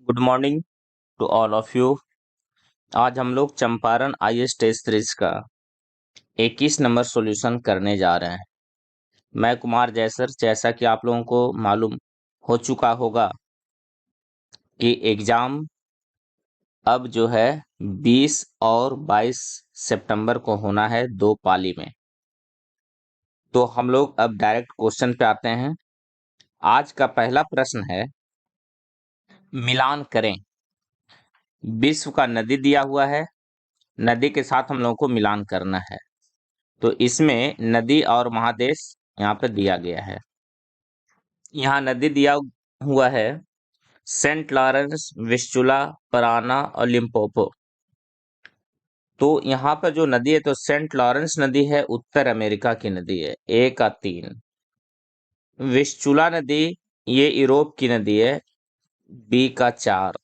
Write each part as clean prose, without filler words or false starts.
Good morning to all of you. आज हम लोग चंपारण आईएएस टेस्ट सीरीज का 21 नंबर सॉल्यूशन करने जा रहे हैं। मैं कुमार जैसर, जैसा कि आप लोगों को मालूम हो चुका होगा कि एग्जाम अब जो है 20 और 22 सितंबर को होना है, दो पाली में। तो हम लोग अब डायरेक्ट क्वेश्चन पे आते हैं। आज का पहला प्रश्न है, मिलान करें। विश्व का नदी दिया हुआ है, नदी के साथ हम लोगों को मिलान करना है। तो इसमें नदी और महादेश यहाँ पे दिया गया है। यहाँ नदी दिया हुआ है सेंट लॉरेंस, विस्चुला, पराना और लिम्पोपो। तो यहाँ पर जो नदी है, तो सेंट लॉरेंस नदी है, उत्तर अमेरिका की नदी है, ए का 3। विस्चुला नदी ये यूरोप की नदी है, बी का 4।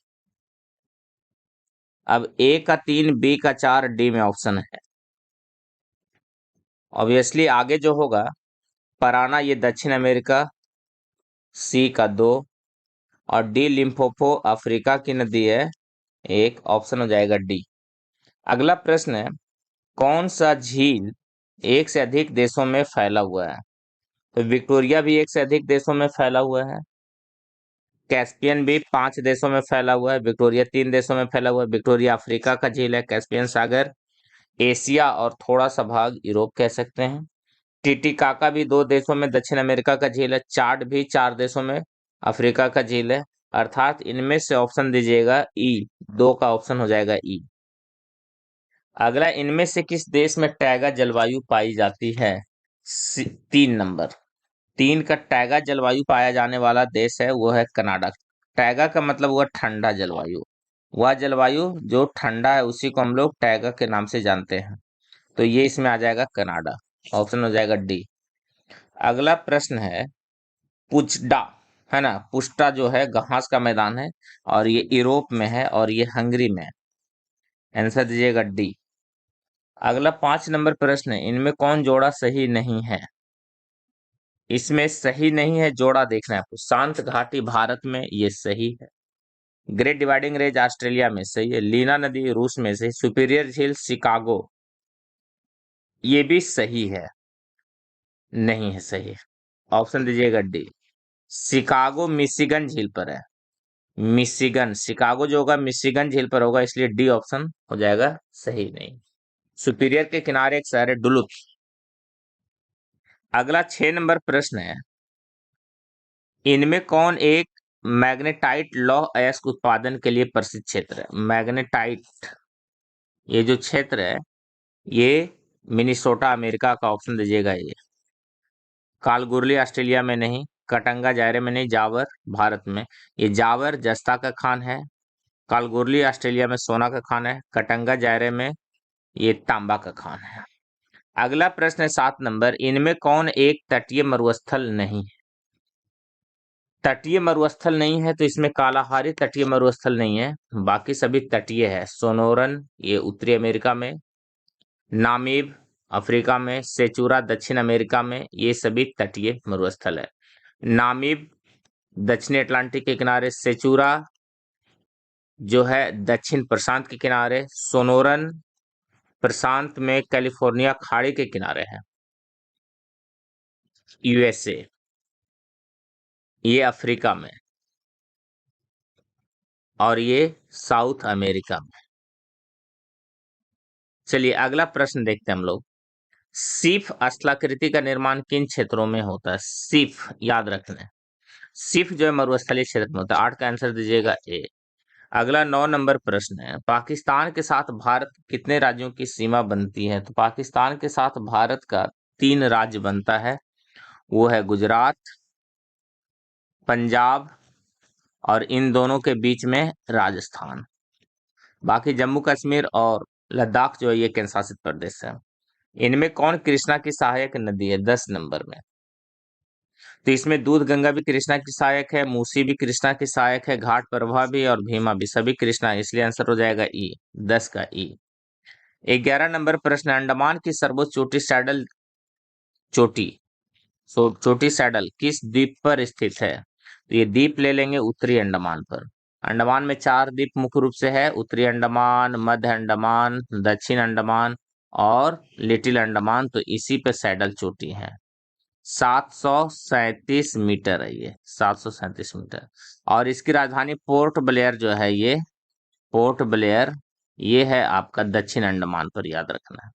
अब ए का 3, बी का 4, डी में ऑप्शन है। ऑब्वियसली आगे जो होगा, पराना ये दक्षिण अमेरिका, सी का 2, और डी लिम्पोपो अफ्रीका की नदी है, एक ऑप्शन हो जाएगा डी। अगला प्रश्न है, कौन सा झील एक से अधिक देशों में फैला हुआ है? तो विक्टोरिया भी एक से अधिक देशों में फैला हुआ है, कैस्पियन भी 5 देशों में फैला हुआ है, विक्टोरिया 3 देशों में फैला हुआ है। विक्टोरिया अफ्रीका का झील है, कैस्पियन सागर एशिया और थोड़ा सा भाग यूरोप कह सकते हैं। टिटिकाका भी 2 देशों में दक्षिण अमेरिका का झील है, चाड भी 4 देशों में अफ्रीका का झील है। अर्थात इनमें से ऑप्शन दीजिएगा ई, 2 का ऑप्शन हो जाएगा ई। अगला, इनमें से किस देश में टैगा जलवायु पाई जाती है? 3 नंबर, 3 का टैगा जलवायु पाया जाने वाला देश है वो है कनाडा। टैगा का मतलब हुआ ठंडा जलवायु, वह जलवायु जो ठंडा है उसी को हम लोग टैगा के नाम से जानते हैं। तो ये इसमें आ जाएगा कनाडा, ऑप्शन हो जाएगा डी। अगला प्रश्न है, पुचडा है ना, पुस्टा जो है घास का मैदान है, और ये यूरोप में है और ये हंगरी में है। आंसर दीजिएगा डी। अगला 5 नंबर प्रश्न है, इनमें कौन जोड़ा सही नहीं है? इसमें सही नहीं है जोड़ा देखना है आपको। शांत घाटी भारत में, ये सही है। ग्रेट डिवाइडिंग रेंज ऑस्ट्रेलिया में, सही है। लीना नदी रूस में, सही। सुपीरियर झील शिकागो, ये भी सही है, नहीं है सही। ऑप्शन दीजिएगा डी। शिकागो मिशिगन झील पर है, मिशिगन, शिकागो जो होगा मिशिगन झील पर होगा, इसलिए डी ऑप्शन हो जाएगा सही नहीं। सुपीरियर के किनारे एक शहर है डुलुथ। अगला 6 नंबर प्रश्न है, इनमें कौन एक मैग्नेटाइट लौह अयस्क उत्पादन के लिए प्रसिद्ध क्षेत्र है? मैग्नेटाइट ये जो क्षेत्र है, ये मिनीसोटा अमेरिका का, ऑप्शन दीजिएगा ये। कालगुरली ऑस्ट्रेलिया में नहीं, कटंगा जायरे में नहीं, जावर भारत में। ये जावर जस्ता का खान है, कालगुरली ऑस्ट्रेलिया में सोना का खान है, कटंगा जायरे में ये तांबा का खान है। अगला प्रश्न है 7 नंबर, इनमें कौन एक तटीय मरुस्थल नहीं है? तटीय मरुस्थल नहीं है, तो इसमें कालाहारी तटीय मरुस्थल नहीं है, बाकी सभी तटीय है। सोनोरन ये उत्तरी अमेरिका में, नामीब अफ्रीका में, सेचूरा दक्षिण अमेरिका में, ये सभी तटीय मरुस्थल है। नामीब दक्षिणी अटलांटिक के किनारे, सेचूरा जो है दक्षिण प्रशांत के किनारे, सोनोरन प्रशांत में कैलिफोर्निया खाड़ी के किनारे है, यूएसए, ये अफ्रीका में, और ये साउथ अमेरिका में। चलिए अगला प्रश्न देखते हैं हम लोग। सिफ स्थलाकृति का निर्माण किन क्षेत्रों में होता है? सिफ याद रखना है, सिफ जो है मरुस्थलीय क्षेत्र में होता है। 8 का आंसर दीजिएगा ए। अगला 9 नंबर प्रश्न है, पाकिस्तान के साथ भारत कितने राज्यों की सीमा बनती है? तो पाकिस्तान के साथ भारत का 3 राज्य बनता है, वो है गुजरात, पंजाब, और इन दोनों के बीच में राजस्थान। बाकी जम्मू कश्मीर और लद्दाख जो है ये केंद्र शासित प्रदेश है। इनमें कौन कृष्णा की सहायक नदी है? 10 नंबर में, तो इसमें दूध गंगा भी कृष्णा की सहायक है, मूसी भी कृष्णा की सहायक है, घाट प्रभा भी और भीमा भी, सभी कृष्णा, इसलिए आंसर हो जाएगा ई, 10 का ई। 11 नंबर प्रश्न, अंडमान की सर्वोच्च चोटी सैडल चोटी, चोटी सैडल किस द्वीप पर स्थित है? तो ये द्वीप ले लेंगे उत्तरी अंडमान पर, अंडमान में 4 द्वीप मुख्य रूप से है, उत्तरी अंडमान, मध्य अंडमान, दक्षिण अंडमान और लिटिल अंडमान। तो इसी पे सैडल चोटी है। 737 मीटर है ये, 737 मीटर। और इसकी राजधानी पोर्ट ब्लेयर जो है, ये पोर्ट ब्लेयर ये है आपका दक्षिण अंडमान पर, याद रखना है।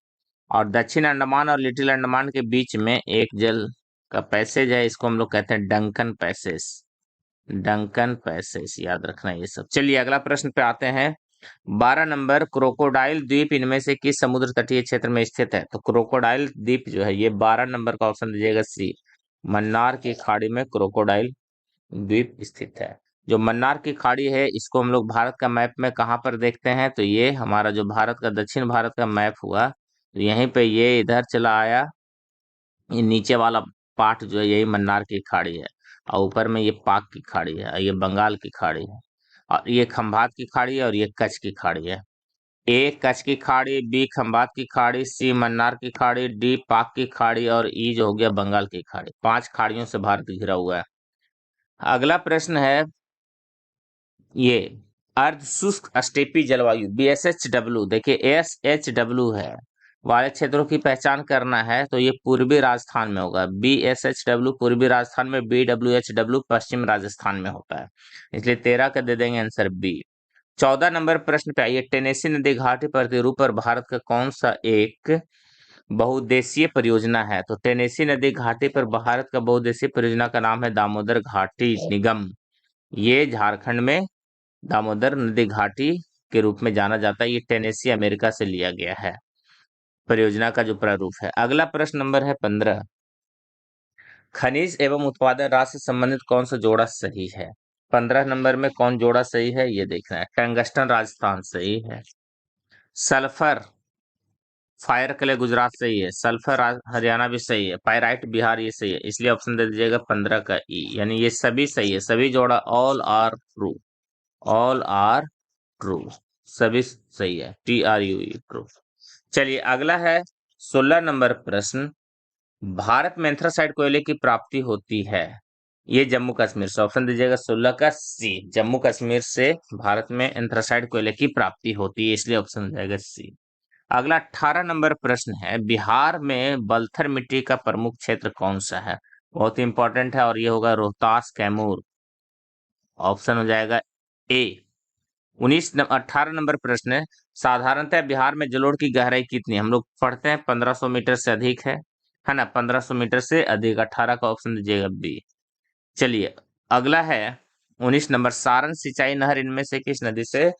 और दक्षिण अंडमान और लिटिल अंडमान के बीच में एक जल का पैसेज है, इसको हम लोग कहते हैं डंकन पैसेज। डंकन पैसेज याद रखना ये सब। चलिए अगला प्रश्न पे आते हैं। 12 नंबर, क्रोकोडाइल द्वीप इनमें से किस समुद्र तटीय क्षेत्र में स्थित है? तो क्रोकोडाइल द्वीप जो है ये 12 नंबर का ऑप्शन दीजिएगा सी, मन्नार की खाड़ी में क्रोकोडाइल द्वीप स्थित है। जो मन्नार की खाड़ी है इसको हम लोग भारत का मैप में कहाँ पर देखते हैं? तो ये हमारा जो भारत का दक्षिण भारत का मैप हुआ, तो यहीं पे ये इधर चला आया, ये नीचे वाला पार्ट जो है यही मन्नार की खाड़ी है, और ऊपर में ये पाक की खाड़ी है, और ये बंगाल की खाड़ी है, और ये खंभात की खाड़ी है, और ये कच्छ की खाड़ी है। ए कच्छ की खाड़ी, बी खंभात की खाड़ी, सी मन्नार की खाड़ी, डी पाक की खाड़ी, और ई जो हो गया बंगाल की खाड़ी। 5 खाड़ियों से भारत घिरा हुआ है। अगला प्रश्न है ये, अर्ध शुष्क स्टेपी जलवायु BSHW, देखिए SHW है वाले क्षेत्रों की पहचान करना है, तो ये पूर्वी राजस्थान में होगा। BSHW पूर्वी राजस्थान में, BWHW पश्चिम राजस्थान में होता है, इसलिए 13 का दे देंगे आंसर बी। 14 नंबर प्रश्न पे आइए। टेनेसी नदी घाटी प्रतिरूप पर भारत का कौन सा एक बहुउद्देशीय परियोजना है? तो टेनेसी नदी घाटी पर भारत का बहुउद्देशीय परियोजना का नाम है दामोदर घाटी निगम। ये झारखंड में दामोदर नदी घाटी के रूप में जाना जाता है। ये टेनेसी अमेरिका से लिया गया है, परियोजना का जो प्रारूप है। अगला प्रश्न नंबर है 15, खनिज एवं उत्पादन राशि से संबंधित कौन सा जोड़ा सही है? 15 नंबर में कौन जोड़ा सही है ये देखना है। टंगस्टन राजस्थान सही है, सल्फर फायर क्ले गुजरात सही है, सल्फर हरियाणा भी सही है, पायराइट बिहार ये सही है, इसलिए ऑप्शन दे दीजिएगा 15 का ई, यानी ये सभी सही है, सभी जोड़ा all are true, all are true, सभी सही है, TRUE ट्रू। चलिए अगला है 16 नंबर प्रश्न, भारत में एंथ्रासाइड कोयले की प्राप्ति होती है, ये जम्मू कश्मीर से। ऑप्शन दीजिएगा 16 का सी, जम्मू कश्मीर से भारत में एंथ्रासाइड कोयले की प्राप्ति होती है, इसलिए ऑप्शन हो जाएगा सी। अगला 18 नंबर प्रश्न है, बिहार में बलथर मिट्टी का प्रमुख क्षेत्र कौन सा है? बहुत इंपॉर्टेंट है, और ये होगा रोहतास कैमूर, ऑप्शन हो जाएगा ए। 18 नंबर प्रश्न है, साधारणतः बिहार में जलोढ़ की गहराई कितनी है? हम लोग पढ़ते हैं 1500 मीटर से अधिक है ना, 1500 मीटर से अधिक। 18 का ऑप्शन दीजिएगा बी। चलिए अगला है 19 नंबर, सारण सिंचाई नहर इनमें से किस नदी से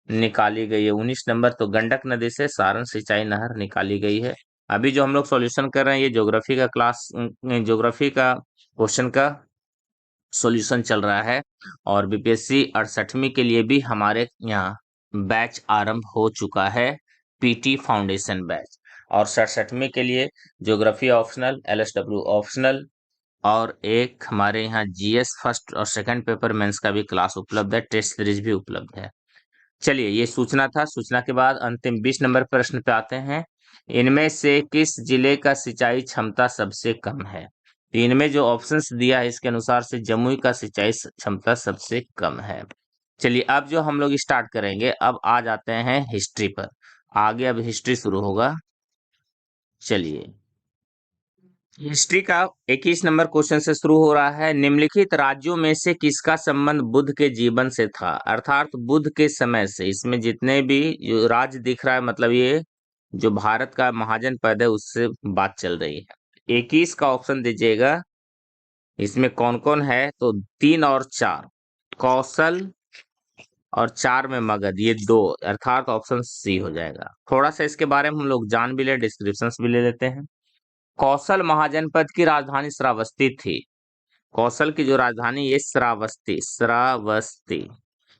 निकाली गई है? 19 नंबर, तो गंडक नदी से सारण सिंचाई नहर निकाली गई है। अभी जो हम लोग सॉल्यूशन कर रहे हैं ये ज्योग्राफी का क्लास, ज्योग्राफी का क्वेश्चन का सॉल्यूशन चल रहा है, और BPSC 68वीं के लिए भी हमारे यहाँ बैच आरंभ हो चुका है, PT फाउंडेशन बैच। और 67वीं के लिए ज्योग्राफी ऑप्शनल, LSW ऑप्शनल, और एक हमारे यहाँ GS फर्स्ट और सेकंड पेपर मेंस का भी क्लास उपलब्ध है, टेस्ट सीरीज भी उपलब्ध है। चलिए ये सूचना था। सूचना के बाद अंतिम 20 नंबर प्रश्न पे आते हैं, इनमें से किस जिले का सिंचाई क्षमता सबसे कम है? तो इनमें जो ऑप्शंस दिया है इसके अनुसार से जमुई का सिंचाई क्षमता सबसे कम है। चलिए अब जो हम लोग स्टार्ट करेंगे, अब आ जाते हैं हिस्ट्री पर। आगे अब हिस्ट्री शुरू होगा। चलिए हिस्ट्री का 21 नंबर क्वेश्चन से शुरू हो रहा है, निम्नलिखित राज्यों में से किसका संबंध बुद्ध के जीवन से था? अर्थात बुद्ध के समय से इसमें जितने भी जो राज्य दिख रहा है, मतलब ये जो भारत का महाजनपद है उससे बात चल रही है। 21 का ऑप्शन दीजिएगा, इसमें कौन कौन है? तो 3 और 4, कौशल और 4 में मगध, ये 2, अर्थात ऑप्शन सी हो जाएगा। थोड़ा सा इसके बारे में हम लोग जान भी ले, डिस्क्रिप्शन भी ले लेते हैं। कौशल महाजनपद की राजधानी श्रावस्ती थी। कौशल की जो राजधानी ये श्रावस्ती, श्रावस्ती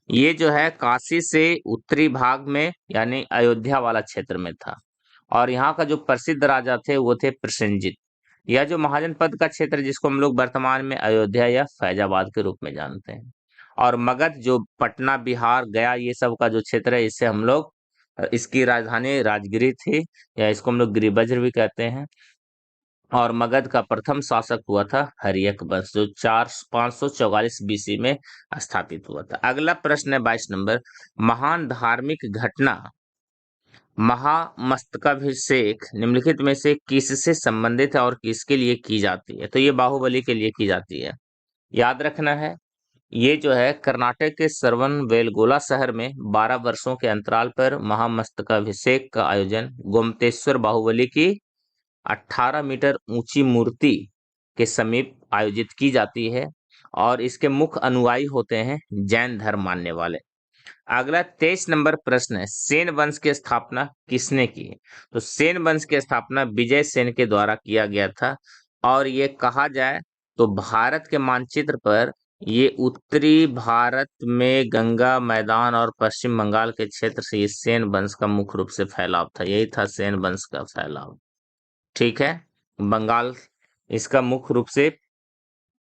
ये जो है काशी से उत्तरी भाग में यानी अयोध्या वाला क्षेत्र में था, और यहाँ का जो प्रसिद्ध राजा थे वो थे प्रसेनजीत। यह जो महाजनपद का क्षेत्र जिसको हम लोग वर्तमान में अयोध्या या फैजाबाद के रूप में जानते हैं, और मगध जो पटना बिहार गया ये सब का जो क्षेत्र है, इससे हम लोग इसकी राजधानी राजगिरी थी, या इसको हम लोग गिरिब्रज भी कहते हैं। और मगध का प्रथम शासक हुआ था हर्यक वंश, जो 544 बीसी में स्थापित हुआ था। अगला प्रश्न है 22 नंबर, महान धार्मिक घटना महामस्तकाभिषेक निम्नलिखित में से किससे संबंधित है और किसके लिए की जाती है? तो ये बाहुबली के लिए की जाती है, याद रखना है। ये जो है कर्नाटक के श्रवणबेलगोला शहर में 12 वर्षों के अंतराल पर महामस्तकाभिषेक का आयोजन गोमतेश्वर बाहुबली की 18 मीटर ऊंची मूर्ति के समीप आयोजित की जाती है और इसके मुख्य अनुयायी होते हैं जैन धर्म मानने वाले। अगला 23 नंबर प्रश्न है, सेन वंश की स्थापना किसने की? तो सेन वंश की स्थापना विजय सेन के द्वारा किया गया था और ये कहा जाए तो भारत के मानचित्र पर ये उत्तरी भारत में गंगा मैदान और पश्चिम बंगाल के क्षेत्र से ये सेन वंश का मुख्य रूप से फैलाव था, यही था सेन वंश का फैलाव। ठीक है, बंगाल इसका मुख्य रूप से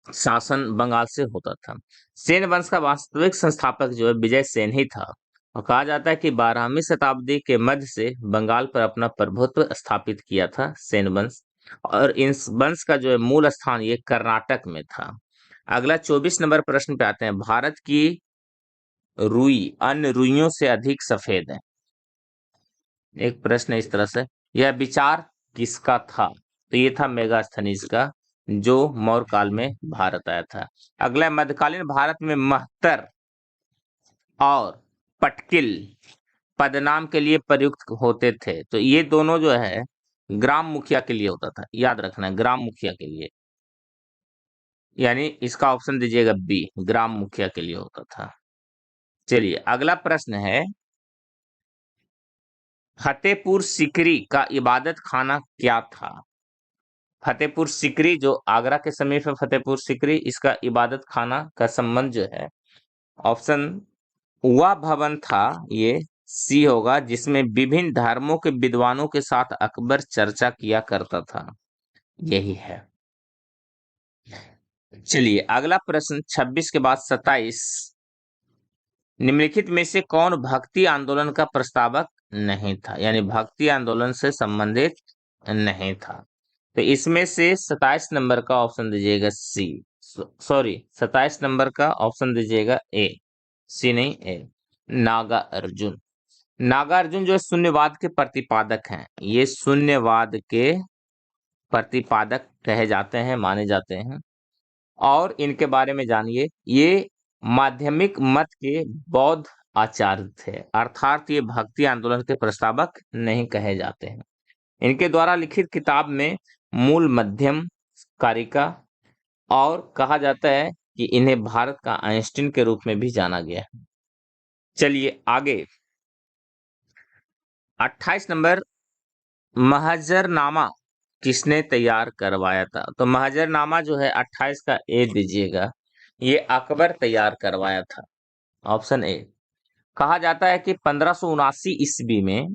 शासन बंगाल से होता था। सेन वंश का वास्तविक संस्थापक जो है विजय सेन ही था और कहा जाता है कि 12वीं शताब्दी के मध्य से बंगाल पर अपना प्रभुत्व स्थापित किया था सेन वंश, और इस वंश का जो है मूल स्थान ये कर्नाटक में था। अगला 24 नंबर प्रश्न पे आते हैं, भारत की रुई अन्य रुइयों से अधिक सफेद है। एक प्रश्न इस तरह से, यह विचार किसका था? तो ये था मेगास्थनीज का, जो मौर्य काल में भारत आया था। अगला मध्यकालीन भारत में महतर और पटकिल पदनाम के लिए प्रयुक्त होते थे। तो ये दोनों जो है ग्राम मुखिया के लिए होता था, याद रखना है, ग्राम मुखिया के लिए, यानी इसका ऑप्शन दीजिएगा बी, ग्राम मुखिया के लिए होता था। चलिए अगला प्रश्न है, फतेहपुर सिकरी का इबादत खाना क्या था? फतेहपुर सिकरी जो आगरा के समीप है, फतेहपुर सिकरी, इसका इबादत खाना का संबंध जो है ऑप्शन वह भवन था, ये सी होगा, जिसमें विभिन्न धर्मों के विद्वानों के साथ अकबर चर्चा किया करता था, यही है। चलिए अगला प्रश्न 26 के बाद 27, निम्नलिखित में से कौन भक्ति आंदोलन का प्रस्तावक नहीं था, यानी भक्ति आंदोलन से संबंधित नहीं था? तो इसमें से 27 नंबर का ऑप्शन दीजिएगा सी, सॉरी 27 नंबर का ऑप्शन दीजिएगा ए, सी नहीं ए, नागा अर्जुन। नागा अर्जुन जो है शून्यवाद के प्रतिपादक हैं, ये शून्यवाद के प्रतिपादक कहे जाते हैं, माने जाते हैं, और इनके बारे में जानिए। ये माध्यमिक मत के बौद्ध आचार्य थे, अर्थात ये भक्ति आंदोलन के प्रस्तावक नहीं कहे जाते हैं। इनके द्वारा लिखित किताब में मूल मध्यम कारिका, और कहा जाता है कि इन्हें भारत का आइंस्टीन के रूप में भी जाना गया है। चलिए आगे 28 नंबर, महजरनामा किसने तैयार करवाया था? तो महजरनामा जो है 28 का ए दीजिएगा, ये अकबर तैयार करवाया था, ऑप्शन ए। कहा जाता है कि 1579 ईस्वी में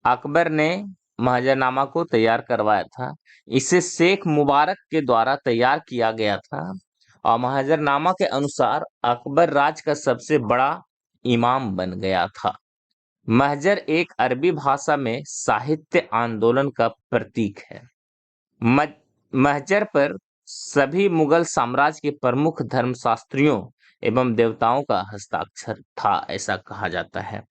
अकबर ने महजरनामा को तैयार करवाया था। इसे शेख मुबारक के द्वारा तैयार किया गया था और महजरनामा के अनुसार अकबर राज का सबसे बड़ा इमाम बन गया था। महजर एक अरबी भाषा में साहित्य आंदोलन का प्रतीक है। महजर पर सभी मुगल साम्राज्य के प्रमुख धर्मशास्त्रियों एवं देवताओं का हस्ताक्षर था, ऐसा कहा जाता है।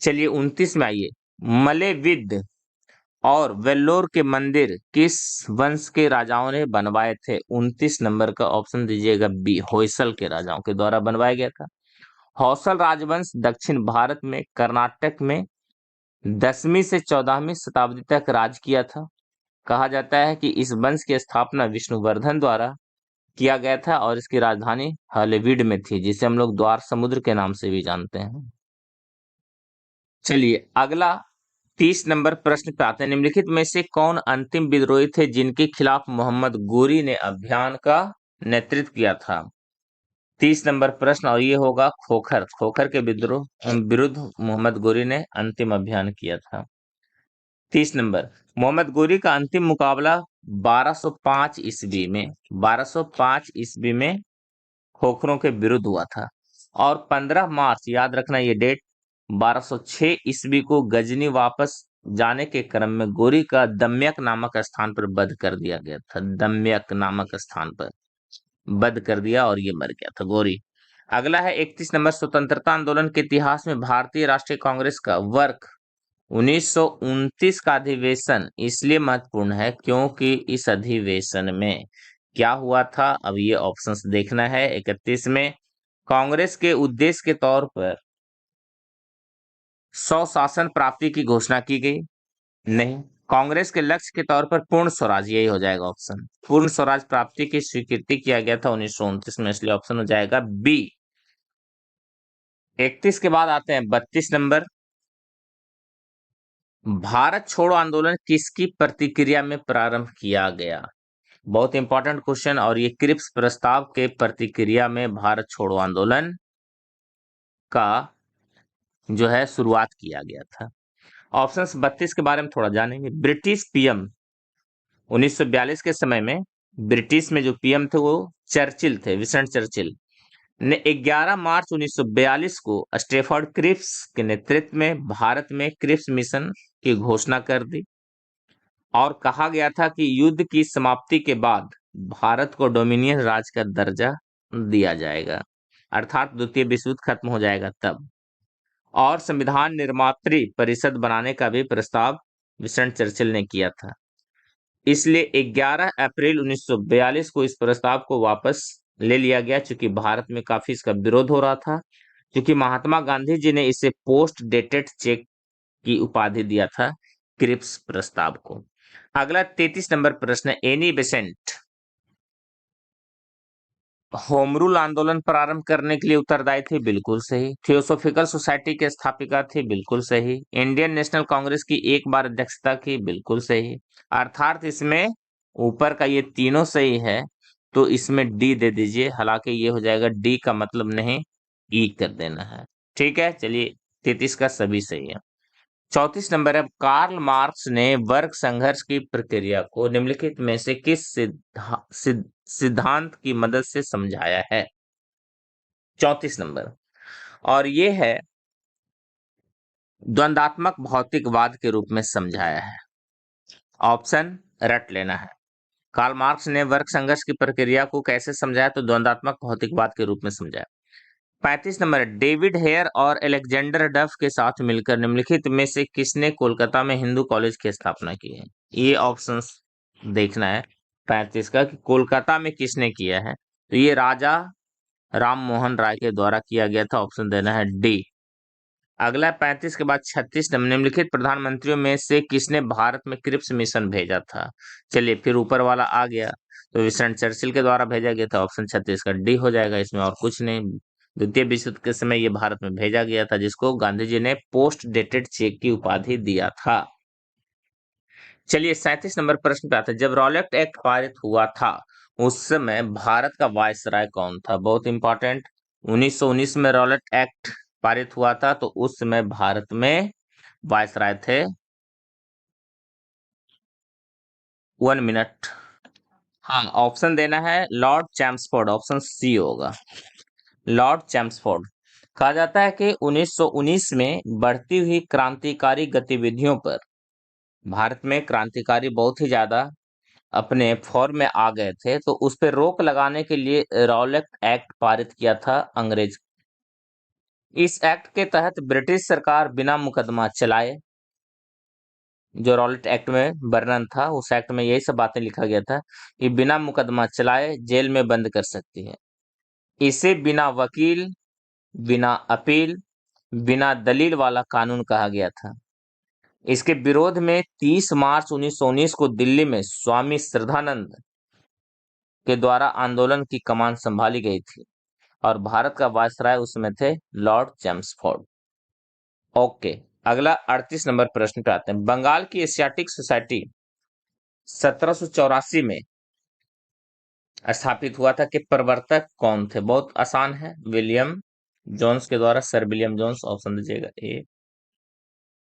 चलिए 29 में आइए, मलेविद और वेल्लोर के मंदिर किस वंश के राजाओं ने बनवाए थे? 29 नंबर का ऑप्शन दीजिएगा बी, होयसल के राजाओं के द्वारा बनवाया गया था। होयसल राजवंश दक्षिण भारत में कर्नाटक में 10वीं से 14वीं शताब्दी तक राज किया था। कहा जाता है कि इस वंश की स्थापना विष्णुवर्धन द्वारा किया गया था और इसकी राजधानी हलेवीड में थी, जिसे हम लोग द्वार समुद्र के नाम से भी जानते हैं। चलिए अगला 30 नंबर प्रश्न पे आते हैं, निम्नलिखित में से कौन अंतिम विद्रोही थे जिनके खिलाफ मोहम्मद गोरी ने अभियान का नेतृत्व किया था? 30 नंबर प्रश्न, और ये होगा खोखर, खोखर के विद्रोह विरुद्ध मोहम्मद गोरी ने अंतिम अभियान किया था। 30 नंबर, मोहम्मद गोरी का अंतिम मुकाबला 1205 ईस्वी में 1205 ईस्वी में खोखरों के विरुद्ध हुआ था और 15 मार्च, याद रखना ये डेट, 1206 ईस्वी को गजनी वापस जाने के क्रम में गोरी का दम्यक नामक स्थान पर वध कर दिया गया था। दम्यक नामक स्थान पर वध कर दिया और ये मर गया था गोरी। अगला है 31 नंबर, स्वतंत्रता आंदोलन के इतिहास में भारतीय राष्ट्रीय कांग्रेस का वर्ष 1929 का अधिवेशन इसलिए महत्वपूर्ण है क्योंकि इस अधिवेशन में क्या हुआ था। अब ये ऑप्शंस देखना है। 31 में कांग्रेस के उद्देश्य के तौर पर स्वशासन प्राप्ति की घोषणा की गई। नहीं, कांग्रेस के लक्ष्य के तौर पर पूर्ण स्वराज, यही हो जाएगा ऑप्शन। पूर्ण स्वराज प्राप्ति की स्वीकृति किया गया था 1929 में, इसलिए ऑप्शन हो जाएगा बी। 31 के बाद आते हैं 32 नंबर, भारत छोड़ो आंदोलन किसकी प्रतिक्रिया में प्रारंभ किया गया। बहुत इंपॉर्टेंट क्वेश्चन, और ये क्रिप्स प्रस्ताव के प्रतिक्रिया में भारत छोड़ो आंदोलन का जो है शुरुआत किया गया था। ऑप्शन 32 के बारे में थोड़ा जानेंगे। ब्रिटिश पीएम 1942 के समय में ब्रिटिश में जो पीएम थे वो चर्चिल थे, विंस्टन चर्चिल ने 11 मार्च 1942 को स्टेफर्ड क्रिप्स के नेतृत्व में भारत में क्रिप्स मिशन की घोषणा कर दी और कहा गया था कि युद्ध की समाप्ति के बाद भारत को डोमिनियन राज का दर्जा दिया जाएगा, अर्थात द्वितीय विश्व युद्ध खत्म हो जाएगा तब। और संविधान निर्मात्री परिषद बनाने का भी प्रस्ताव विंस्टन चर्चिल ने किया था। इसलिए 11 अप्रैल 1942 को इस प्रस्ताव को वापस ले लिया गया, चूंकि भारत में काफी इसका विरोध हो रहा था, क्योंकि महात्मा गांधी जी ने इसे पोस्ट डेटेड चेक की उपाधि दिया था क्रिप्स प्रस्ताव को। अगला 33 नंबर प्रश्न है, एनी बेसेंट होम रूल आंदोलन प्रारंभ करने के लिए उत्तरदायी थी, बिल्कुल सही। थियोसोफिकल सोसाइटी के स्थापिका थी, बिल्कुल सही। इंडियन नेशनल कांग्रेस की एक बार अध्यक्षता की, बिल्कुल सही। अर्थात इसमें ऊपर का ये तीनों सही है, तो इसमें डी दे दीजिए, हालांकि ये हो जाएगा डी का मतलब नहीं, ई कर देना है। ठीक है, चलिए 33 का सभी सही है। 34 नंबर है, कार्ल मार्क्स ने वर्ग संघर्ष की प्रक्रिया को निम्नलिखित में से किस सिद्धांत की मदद से समझाया है। 34 नंबर, और ये है द्वंदात्मक भौतिकवाद के रूप में समझाया है। ऑप्शन रट लेना है। कार्ल मार्क्स ने वर्ग संघर्ष की प्रक्रिया को कैसे समझाया, तो द्वंदात्मक भौतिकवाद के रूप में समझाया। 35 नंबर, डेविड हेयर और अलेक्जेंडर डफ के साथ मिलकर निम्नलिखित में से किसने कोलकाता में हिंदू कॉलेज की स्थापना की है। ये ऑप्शंस देखना है 35 का, कि कोलकाता में किसने किया है, तो ये राजा राम मोहन राय के द्वारा किया गया था। ऑप्शन देना है डी। अगला 35 के बाद 36 नंबर, निम्नलिखित प्रधानमंत्रियों में से किसने भारत में क्रिप्स मिशन भेजा था। चलिए फिर ऊपर वाला आ गया, तो विंस्टन चर्चिल के द्वारा भेजा गया था। ऑप्शन 36 का डी हो जाएगा, इसमें और कुछ नहीं। द्वितीय विश्व युद्ध के समय ये भारत में भेजा गया था, जिसको गांधी जी ने पोस्ट डेटेड चेक की उपाधि दिया था। चलिए 37 नंबर प्रश्न पे आते हैं, जब रॉलेट एक्ट पारित हुआ था उस समय भारत का वायसराय कौन था। बहुत इंपॉर्टेंट, 1919 में रॉलेट एक्ट पारित हुआ था, तो उस समय भारत में वायसराय थे, 1 मिनट। हाँ, ऑप्शन देना है लॉर्ड चैम्सफोर्ड, ऑप्शन सी होगा, लॉर्ड चैम्सफोर्ड। कहा जाता है कि 1919 में बढ़ती हुई क्रांतिकारी गतिविधियों पर भारत में क्रांतिकारी बहुत ही ज्यादा अपने फॉर्म में आ गए थे, तो उस पर रोक लगाने के लिए रॉलेट एक्ट पारित किया था अंग्रेज। इस एक्ट के तहत ब्रिटिश सरकार बिना मुकदमा चलाए, जो रॉलेट एक्ट में वर्णन था, उस एक्ट में यही सब बातें लिखा गया था कि बिना मुकदमा चलाए जेल में बंद कर सकती है। इसे बिना वकील, बिना अपील, बिना दलील वाला कानून कहा गया था। इसके विरोध में 30 मार्च 1919 को दिल्ली में स्वामी श्रद्धानंद के द्वारा आंदोलन की कमान संभाली गई थी और भारत का वायसराय उसमें थे लॉर्ड चैम्सफोर्ड। ओके, अगला 38 नंबर प्रश्न पे आते हैं, बंगाल की एशियाटिक सोसाइटी 1784 में स्थापित हुआ था कि प्रवर्तक कौन थे। बहुत आसान है, विलियम जोन्स के द्वारा, सर विलियम जोन्स। ऑप्शन दीजिएगा ए।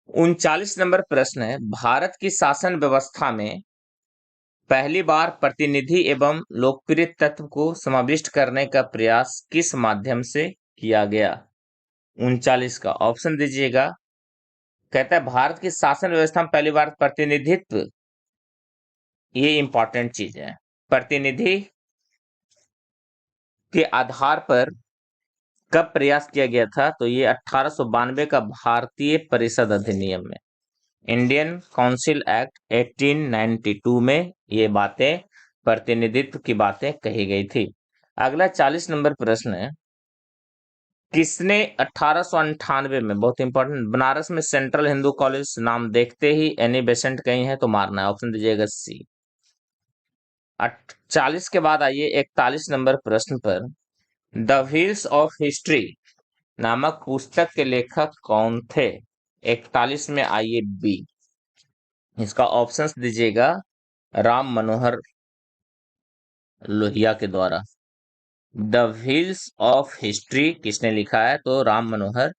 39 नंबर प्रश्न है, भारत की शासन व्यवस्था में पहली बार प्रतिनिधि एवं लोकप्रिय तत्व को समाविष्ट करने का प्रयास किस माध्यम से किया गया। 39 का ऑप्शन दीजिएगा कहता है भारत की शासन व्यवस्था में पहली बार प्रतिनिधित्व, ये इंपॉर्टेंट चीज है, प्रतिनिधि के आधार पर कब प्रयास किया गया था, तो ये 1892 का भारतीय परिषद अधिनियम में, इंडियन काउंसिल एक्ट 1892 में ये बातें, प्रतिनिधित्व की बातें कही गई थी। अगला 40 नंबर प्रश्न है, किसने 1898 में, बहुत इंपॉर्टेंट, बनारस में सेंट्रल हिंदू कॉलेज, नाम देखते ही एनी बेसेंट कहीं है तो मारना है, ऑप्शन दीजिएगा सी। 40 के बाद आइए 41 नंबर प्रश्न पर, द व्हील्स ऑफ हिस्ट्री नामक पुस्तक के लेखक कौन थे? 41 में आइए बी, इसका ऑप्शंस दीजिएगा राम मनोहर लोहिया के द्वारा। द व्हील्स ऑफ हिस्ट्री किसने लिखा है, तो राम मनोहर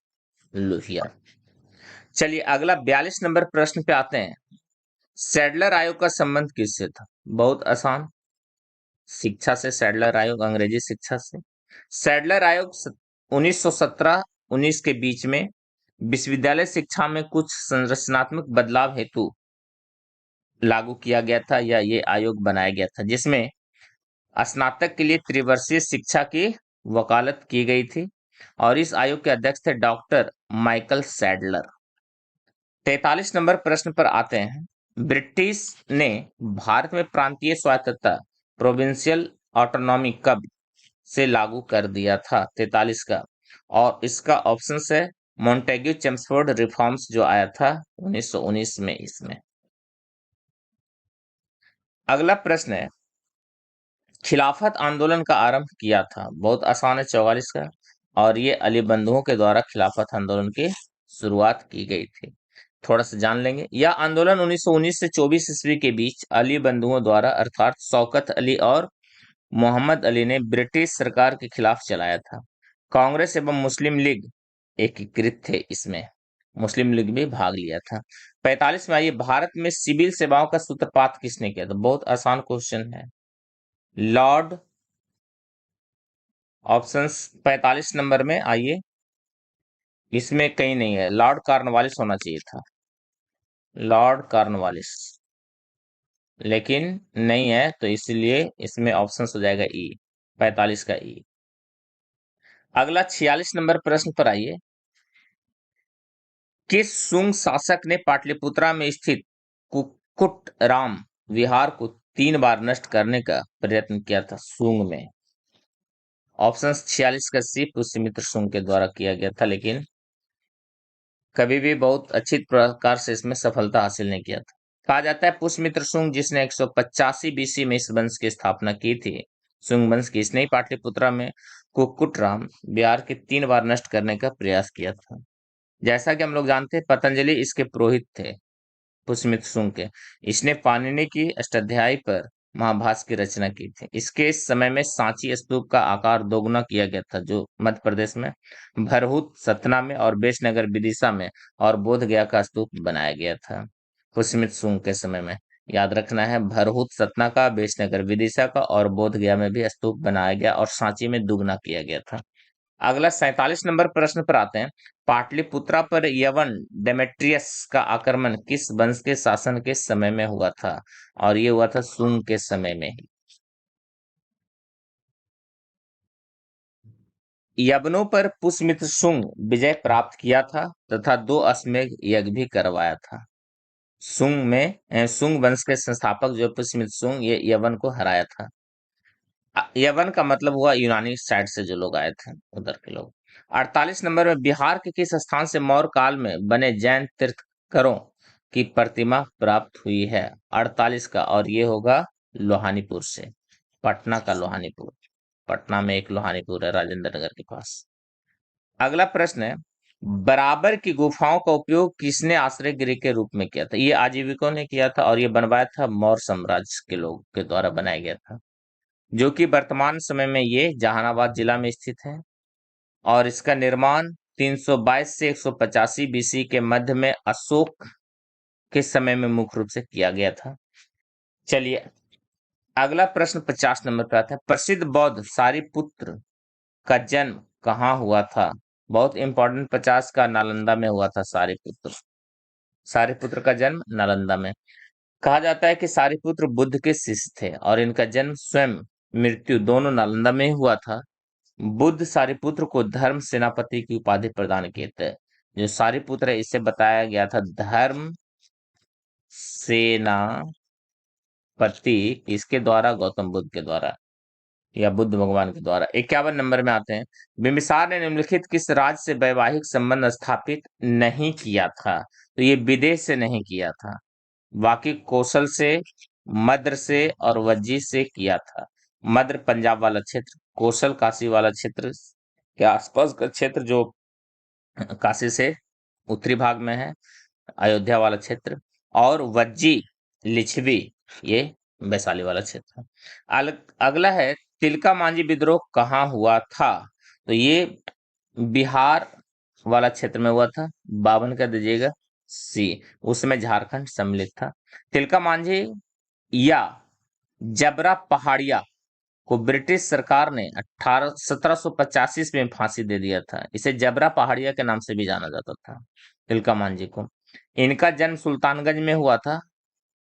लोहिया। चलिए अगला 42 नंबर प्रश्न पे आते हैं, सैडलर आयोग का संबंध किससे था? बहुत आसान, शिक्षा से, सैडलर आयोग अंग्रेजी शिक्षा से। सैडलर आयोग 1917-19 के बीच में विश्वविद्यालय शिक्षा में कुछ संरचनात्मक बदलाव हेतु लागू किया गया था, या ये आयोग बनाया गया था, जिसमें स्नातक के लिए त्रिवर्षीय शिक्षा की वकालत की गई थी, और इस आयोग के अध्यक्ष थे डॉक्टर माइकल सैडलर। 43 नंबर प्रश्न पर आते हैं, ब्रिटिश ने भारत में प्रांतीय स्वायत्तता, प्रोविंशियल ऑटोनॉमी कब से लागू कर दिया था? 43 का, और इसका ऑप्शन है मॉन्टेग्यू चेम्सफोर्ड रिफॉर्म्स जो आया था 1919 में इसमें। अगला प्रश्न है, खिलाफत आंदोलन का आरंभ किया था? बहुत आसान है, 44 का, और ये अली बंधुओं के द्वारा खिलाफत आंदोलन की शुरुआत की गई थी। थोड़ा सा जान लेंगे, यह आंदोलन 1919 से 24 ईस्वी के बीच अली बंधुओं द्वारा अर्थात शौकत अली और मोहम्मद अली ने ब्रिटिश सरकार के खिलाफ चलाया था। कांग्रेस एवं मुस्लिम लीग एकीकृत थे इसमें, मुस्लिम लीग भी भाग लिया था। 45 में आइए, भारत में सिविल सेवाओं का सूत्रपात किसने किया था? बहुत आसान क्वेश्चन है, लॉर्ड, ऑप्शंस 45 नंबर में आइए, इसमें कहीं नहीं है, लॉर्ड कॉर्नवालिस होना चाहिए था, लॉर्ड कॉर्नवालिस, लेकिन नहीं है, तो इसलिए इसमें ऑप्शन हो जाएगा ई, 45 का ई। अगला 46 नंबर प्रश्न पर आइए, किस सुंग शासक ने पाटलिपुत्रा में स्थित कुक्कुट राम विहार को 3 बार नष्ट करने का प्रयत्न किया था? सुंग में, ऑप्शन 46 का सी, पुष्यमित्र सुंग के द्वारा किया गया था, लेकिन कभी भी बहुत अच्छी प्रकार से इसमें सफलता हासिल नहीं किया था। कहा जाता है पुष्यमित्र सुंग, जिसने 185 बीसी में इस वंश की स्थापना की थी, सुंग वंश की, इसने ही पाटलिपुत्रा में कुक्कुट राम विहार के 3 बार नष्ट करने का प्रयास किया था। जैसा कि हम लोग जानते हैं पतंजलि इसके पुरोहित थे, पुष्यमित्र सुंग के। इसने पाणिनि की अष्टाध्यायी पर महाभाष्य की रचना की थी। इसके इस समय में सांची स्तूप का आकार दोगुना किया गया था, जो मध्य प्रदेश में, भरहुत सतना में, और बेशनगर विदिशा में, और बोध गया का स्तूप बनाया गया था पुष्यमित्र सुंग के समय में। याद रखना है, भरहुत सतना का, बेशनगर विदिशा का, और बोध गया में भी स्तूप बनाया गया, और सांची में दुगना किया गया था। अगला 47 नंबर प्रश्न पर आते हैं, पाटलिपुत्रा पर यवन डेमेट्रियस का आक्रमण किस वंश के शासन के समय में हुआ था? और ये हुआ था सुंग के समय में ही। यवनों पर पुष्यमित्र सुंग विजय प्राप्त किया था तथा 2 अश्वमेध यज्ञ भी करवाया था। सुंग में सुंग वंश के संस्थापक जो पुष्यमित्र सुंग, ये यवन को हराया था। यवन का मतलब हुआ यूनानी साइड से जो लोग आए थे, उधर के लोग। 48 नंबर में, बिहार के किस स्थान से मौर्य काल में बने जैन तीर्थंकरों की प्रतिमा प्राप्त हुई है? 48 का, और ये होगा लोहानीपुर से, पटना का लोहानीपुर। पटना में एक लोहानीपुर है राजेंद्र नगर के पास। अगला प्रश्न है, बराबर की गुफाओं का उपयोग किसने आश्रय गृह के रूप में किया था? ये आजीविकों ने किया था, और ये बनवाया था मौर्य साम्राज्य के लोग के द्वारा बनाया गया था, जो कि वर्तमान समय में ये जहानाबाद जिला में स्थित है, और इसका निर्माण 322 से 185 बीसी के मध्य में अशोक के समय में मुख्य रूप से किया गया था। चलिए अगला प्रश्न 50 नंबर पर आता है, प्रसिद्ध बौद्ध सारिपुत्र का जन्म कहाँ हुआ था? बहुत इंपॉर्टेंट, 50 का, नालंदा में हुआ था सारिपुत्र। सारिपुत्र का जन्म नालंदा में। कहा जाता है कि सारिपुत्र बुद्ध के शिष्य थे और इनका जन्म स्वयं मृत्यु दोनों नालंदा में ही हुआ था। बुद्ध सारिपुत्र को धर्म सेनापति की उपाधि प्रदान किए थे। जो सारिपुत्र है इसे बताया गया था धर्म सेनापति, इसके द्वारा, गौतम बुद्ध के द्वारा या बुद्ध भगवान के द्वारा। 51 नंबर में आते हैं, बिंबिसार ने निम्नलिखित किस राज्य से वैवाहिक संबंध स्थापित नहीं किया था? तो ये विदेश से नहीं किया था, बाकी कौशल से, मद्र से और वज्जी से किया था। मद्र पंजाब वाला क्षेत्र, कौशल काशी वाला क्षेत्र के आसपास का क्षेत्र जो काशी से उत्तरी भाग में है, अयोध्या वाला क्षेत्र, और वज्जी लिच्छवी ये वैशाली वाला क्षेत्र। अगला है तिलका मांझी विद्रोह कहाँ हुआ था? तो ये बिहार वाला क्षेत्र में हुआ था। 52 कर दीजिएगा सी। उसमें झारखंड सम्मिलित था। तिलका मांझी या जबरा पहाड़िया को ब्रिटिश सरकार ने 1785 में फांसी दे दिया था। इसे जबरा पहाड़िया के नाम से भी जाना जाता था, तिलका मांझी को। इनका जन्म सुल्तानगंज में हुआ था।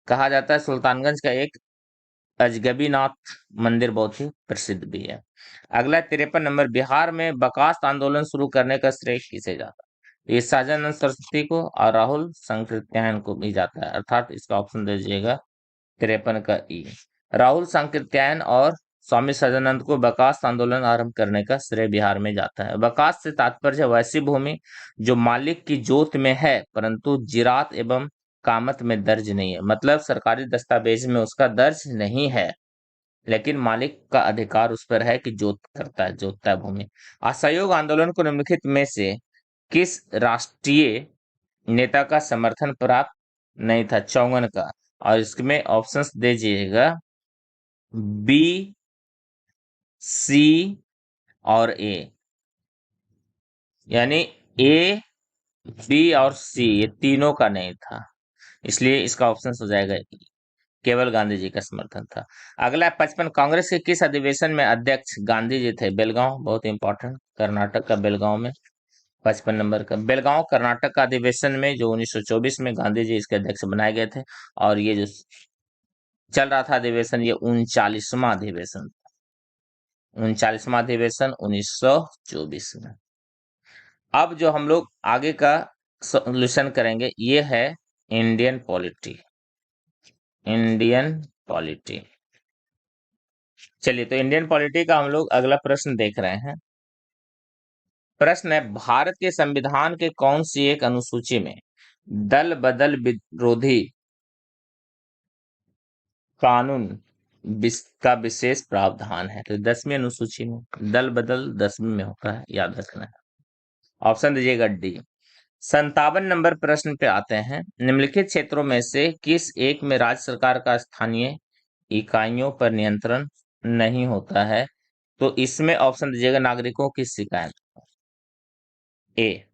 कहा जाता है सुल्तानगंज का एक अजगबीनाथ मंदिर बहुत ही प्रसिद्ध भी है। अगला 53 नंबर, बिहार में बकास्त आंदोलन शुरू करने का श्रेय किसे जाता है? ये सहजानंद सरस्वती को और राहुल सांकृत्यायन को भी जाता है, अर्थात इसका ऑप्शन दे दीजिएगा 53 का ई। राहुल सांकृत्यायन और स्वामी सदानंद को बकास्त आंदोलन आरंभ करने का श्रेय बिहार में जाता है। बकास्त से तात्पर्य वैसी भूमि जो मालिक की जोत में है परंतु जिरात एवं कामत में दर्ज नहीं है, मतलब सरकारी दस्तावेज में उसका दर्ज नहीं है लेकिन मालिक का अधिकार उस पर है कि जोतता है भूमि। असहयोग आंदोलन को निम्नलिखित में से किस राष्ट्रीय नेता का समर्थन प्राप्त नहीं था? चौंगन का। और इसमें ऑप्शंस दीजिएगा बी, सी और ए, यानी ए, बी और सी ये तीनों का नहीं था, इसलिए इसका ऑप्शन हो जाएगा E। केवल गांधी जी का समर्थन था। अगला 55, कांग्रेस के किस अधिवेशन में अध्यक्ष गांधी जी थे? बेलगांव, बहुत इंपॉर्टेंट, कर्नाटक का बेलगांव में। 55 नंबर का बेलगांव कर्नाटक का अधिवेशन में जो 1924 में गांधी जी इसके अध्यक्ष बनाए गए थे। और ये जो चल रहा था अधिवेशन ये 39वां अधिवेशन, 39वां अधिवेशन 1924 में। अब जो हम लोग आगे का सॉल्यूशन करेंगे ये है इंडियन पॉलिटी। इंडियन पॉलिटी, चलिए तो इंडियन पॉलिटी का हम लोग अगला प्रश्न देख रहे हैं। प्रश्न है, भारत के संविधान के कौन सी एक अनुसूची में दल बदल विरोधी कानून का विशेष प्रावधान है? तो 10वीं अनुसूची में। दल बदल 10वीं में होता है, याद रखना है। ऑप्शन दीजिएगा डी। 57 नंबर प्रश्न पे आते हैं, निम्नलिखित क्षेत्रों में से किस एक में राज्य सरकार का स्थानीय इकाइयों पर नियंत्रण नहीं होता है? तो इसमें ऑप्शन दीजिएगा नागरिकों की शिकायत, ए।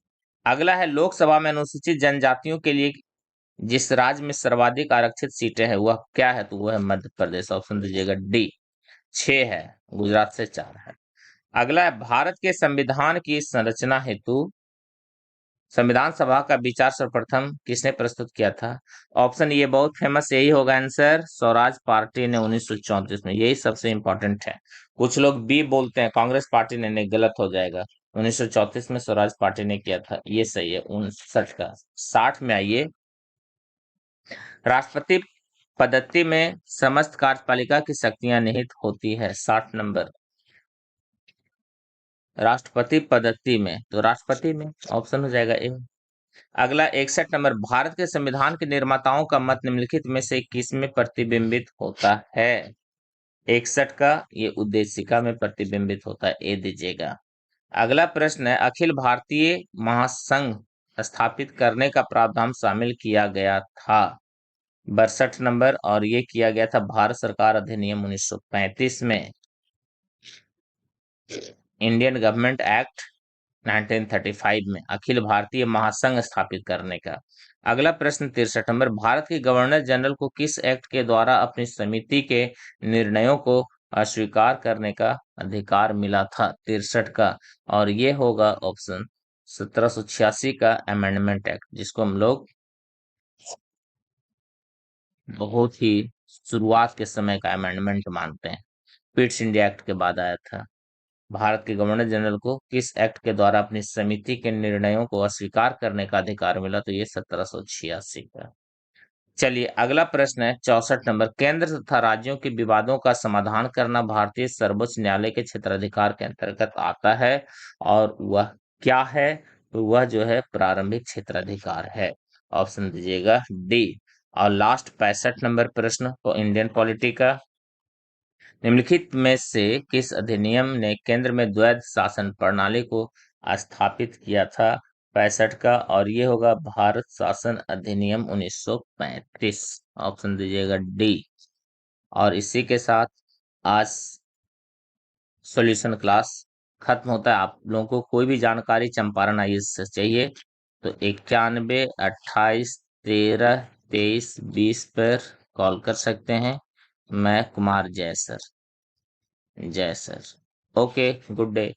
अगला है, लोकसभा में अनुसूचित जनजातियों के लिए जिस राज्य में सर्वाधिक आरक्षित सीटें हैं वह क्या है? तो वह है मध्य प्रदेश, ऑप्शन दीजिएगा डी। 6 है, गुजरात से 4 है। अगला है, भारत के संविधान की संरचना हेतु संविधान सभा का विचार सर्वप्रथम किसने प्रस्तुत किया था? ऑप्शन ये बहुत फेमस, यही होगा आंसर, स्वराज पार्टी ने 1934 में। यही सबसे इंपॉर्टेंट है। कुछ लोग बी बोलते हैं कांग्रेस पार्टी ने, नहीं, गलत हो जाएगा। 1934 में स्वराज पार्टी ने किया था, ये सही है। 59 का। 60 में आइए, राष्ट्रपति पद्धति में समस्त कार्यपालिका की शक्तियां निहित होती है। 60 नंबर, राष्ट्रपति पद्धति में, तो राष्ट्रपति में ऑप्शन हो जाएगा ए। अगला 61 नंबर, भारत के संविधान के निर्माताओं का मत निम्नलिखित में से किसमें प्रतिबिंबित होता है? 61 का ये उद्देशिका में प्रतिबिंबित होता है, ए दीजिएगा। अगला प्रश्न है, अखिल भारतीय महासंघ स्थापित करने का प्रावधान शामिल किया गया था। 62 नंबर, और ये किया गया था भारत सरकार अधिनियम 1935 में, इंडियन गवर्नमेंट एक्ट 1935 में अखिल भारतीय महासंघ स्थापित करने का। अगला प्रश्न 63 नंबर, भारत के गवर्नर जनरल को किस एक्ट के द्वारा अपनी समिति के निर्णयों को अस्वीकार करने का अधिकार मिला था? 63 का, और ये होगा ऑप्शन 1786 का अमेंडमेंट एक्ट, जिसको हम लोग बहुत ही शुरुआत के समय का अमेंडमेंट मानते हैं। पिट्स इंडिया एक्ट के बाद आया था। भारत के गवर्नर जनरल को किस एक्ट के द्वारा अपनी समिति के निर्णयों को अस्वीकार करने का अधिकार मिला? तो ये 1786 का। चलिए अगला प्रश्न है 64 नंबर। केंद्र तथा राज्यों के विवादों का समाधान करना भारतीय सर्वोच्च न्यायालय के क्षेत्राधिकार के अंतर्गत आता है, और वह क्या है? तो वह जो है प्रारंभिक क्षेत्राधिकार है। ऑप्शन दीजिएगा डी। और लास्ट 65 नंबर प्रश्न तो इंडियन पॉलिटी का। निम्नलिखित में से किस अधिनियम ने केंद्र में द्वैध शासन प्रणाली को स्थापित किया था? 65 का, और ये होगा भारत शासन अधिनियम 1935। ऑप्शन दीजिएगा डी। और इसी के साथ आज सॉल्यूशन क्लास खत्म होता है। आप लोगों को कोई भी जानकारी चंपारण आईएएस से चाहिए तो 91 28 13 23 20 पर कॉल कर सकते हैं। मैं कुमार जय सर। जय सर। Okay, good day.